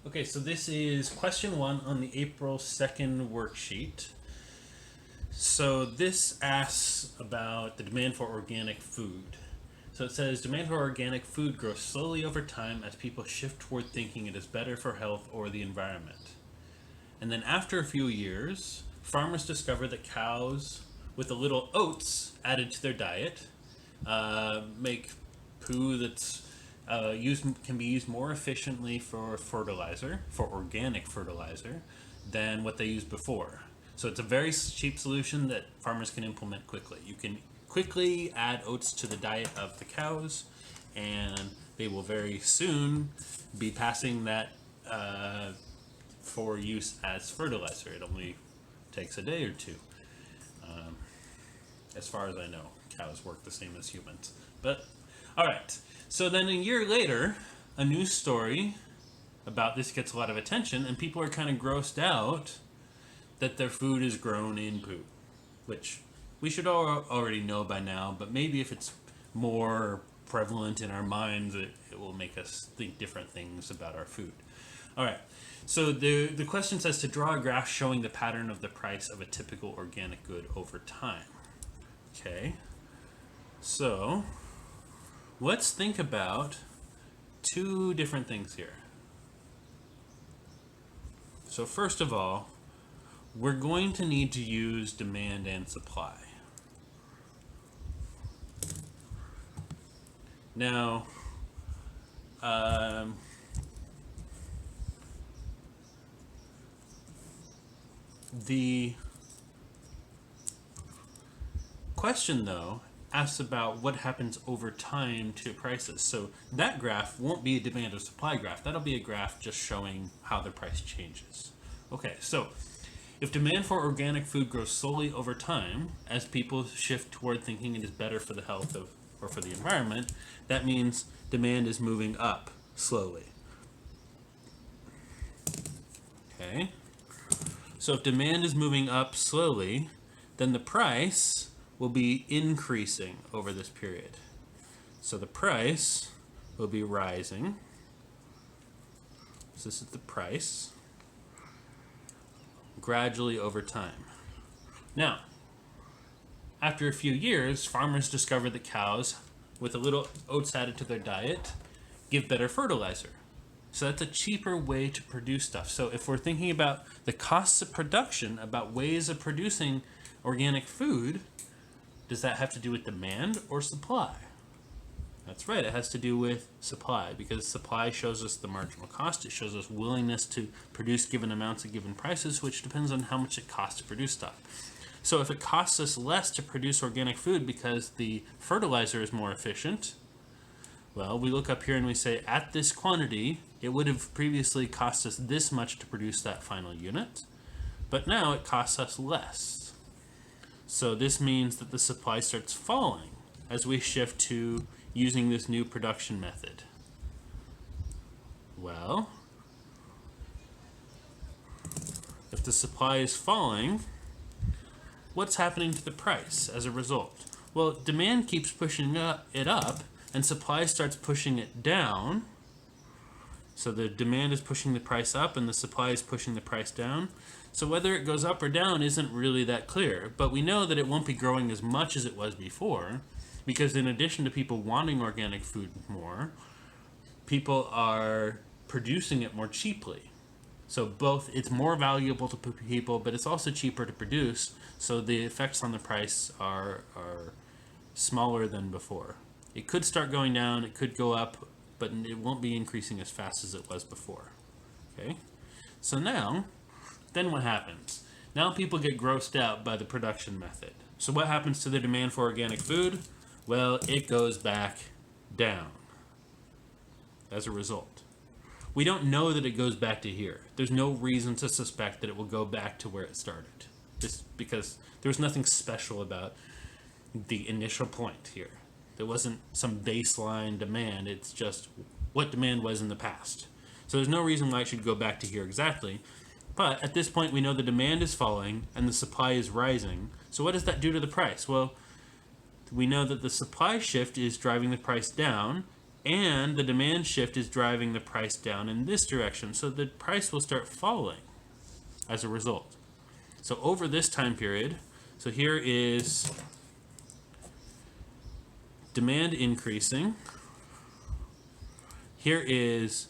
Okay, so this is question 1 on the April 2nd worksheet. So this asks about the demand for organic food. So it says demand for organic food grows slowly over time as people shift toward thinking it is better for health or the environment. And then after a few years, farmers discover that cows with a little oats added to their diet make poo that's can be used more efficiently for fertilizer, for organic fertilizer, than what they used before. So it's a very cheap solution that farmers can implement quickly. You can quickly add oats to the diet of the cows, and they will very soon be passing that for use as fertilizer. It only takes a day or two. As far as I know, cows work the same as humans. But, alright. So then a year later, a news story about this gets a lot of attention, and people are kind of grossed out that their food is grown in poo. Which we should already know by now, but maybe if it's more prevalent in our minds, it will make us think different things about our food. Alright, so the question says to draw a graph showing the pattern of the price of a typical organic good over time. Okay, so let's think about two different things here. So first of all, we're going to need to use demand and supply. Now, the question, though, asks about what happens over time to prices. So that graph won't be a demand or supply graph. That'll be a graph just showing how the price changes. Okay, so if demand for organic food grows slowly over time, as people shift toward thinking it is better for the health of or for the environment, that means demand is moving up slowly. Okay, so if demand is moving up slowly, then the price will be increasing over this period. So the price will be rising. So this is the price gradually over time. Now, after a few years, farmers discover that cows with a little oats added to their diet give better fertilizer. So that's a cheaper way to produce stuff. So if we're thinking about the costs of production, about ways of producing organic food, does that have to do with demand or supply? That's right, it has to do with supply, because supply shows us the marginal cost. It shows us willingness to produce given amounts at given prices, which depends on how much it costs to produce stuff. So if it costs us less to produce organic food because the fertilizer is more efficient, well, we look up here and we say at this quantity, it would have previously cost us this much to produce that final unit, but now it costs us less. So this means that the supply starts falling as we shift to using this new production method. Well, if the supply is falling, what's happening to the price as a result? Well, demand keeps pushing it up, and supply starts pushing it down. So the demand is pushing the price up, and the supply is pushing the price down. So whether it goes up or down isn't really that clear, but we know that it won't be growing as much as it was before, because in addition to people wanting organic food more, people are producing it more cheaply. So both, it's more valuable to people, but it's also cheaper to produce, so the effects on the price are smaller than before. It could start going down, it could go up, but it won't be increasing as fast as it was before. Okay? So now, then what happens? Now people get grossed out by the production method. So what happens to the demand for organic food? Well, it goes back down as a result. We don't know that it goes back to here. There's no reason to suspect that it will go back to where it started. Just because there's nothing special about the initial point here. There wasn't some baseline demand, it's just what demand was in the past. So there's no reason why it should go back to here exactly. But at this point we know the demand is falling and the supply is rising. So what does that do to the price? Well, we know that the supply shift is driving the price down, and the demand shift is driving the price down in this direction. So the price will start falling as a result. So over this time period, so here is demand increasing. Here is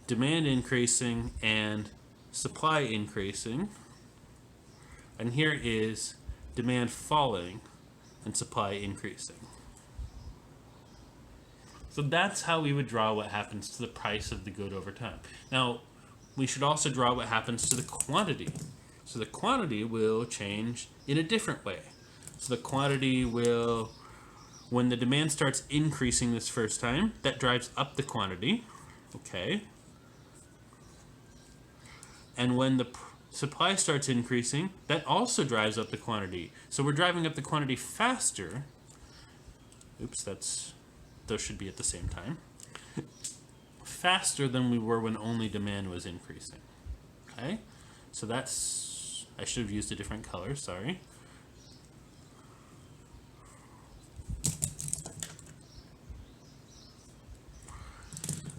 demand increasing and supply increasing. And here is demand falling and supply increasing. So that's how we would draw what happens to the price of the good over time. Now, we should also draw what happens to the quantity. So the quantity will change in a different way. So the quantity will, when the demand starts increasing this first time, that drives up the quantity, okay? And when the supply starts increasing, that also drives up the quantity. So we're driving up the quantity faster. Oops, those should be at the same time. Faster than we were when only demand was increasing. Okay? So that's, I should have used a different color, sorry.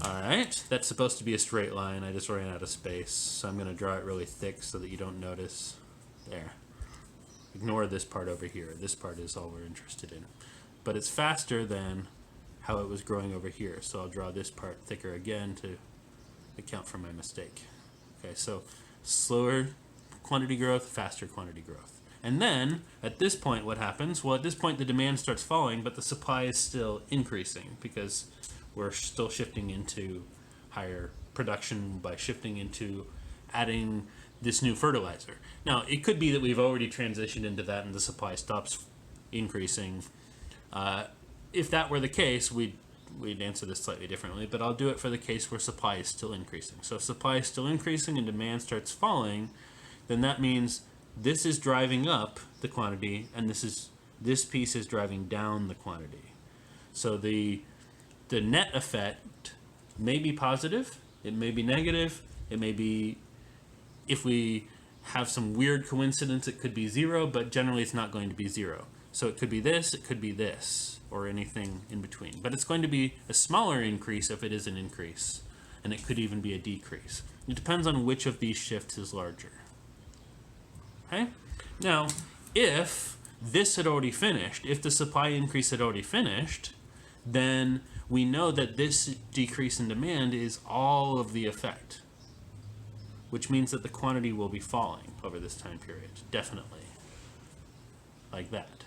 Alright, that's supposed to be a straight line. I just ran out of space, so I'm going to draw it really thick so that you don't notice. There. Ignore this part over here. This part is all we're interested in. But it's faster than how it was growing over here. So I'll draw this part thicker again to account for my mistake. Okay, so slower quantity growth, faster quantity growth. And then, at this point, what happens? Well, at this point, the demand starts falling, but the supply is still increasing because we're still shifting into higher production by shifting into adding this new fertilizer. Now, it could be that we've already transitioned into that and the supply stops increasing. If that were the case, we'd answer this slightly differently, but I'll do it for the case where supply is still increasing. So if supply is still increasing and demand starts falling, then that means this is driving up the quantity and this piece is driving down the quantity. So the net effect may be positive, it may be negative, it may be, if we have some weird coincidence, it could be zero, but generally it's not going to be zero. So it could be this, it could be this, or anything in between. But it's going to be a smaller increase if it is an increase, and it could even be a decrease. It depends on which of these shifts is larger. Okay? Now, if this had already finished, if the supply increase had already finished, then we know that this decrease in demand is all of the effect, which means that the quantity will be falling over this time period, definitely, like that.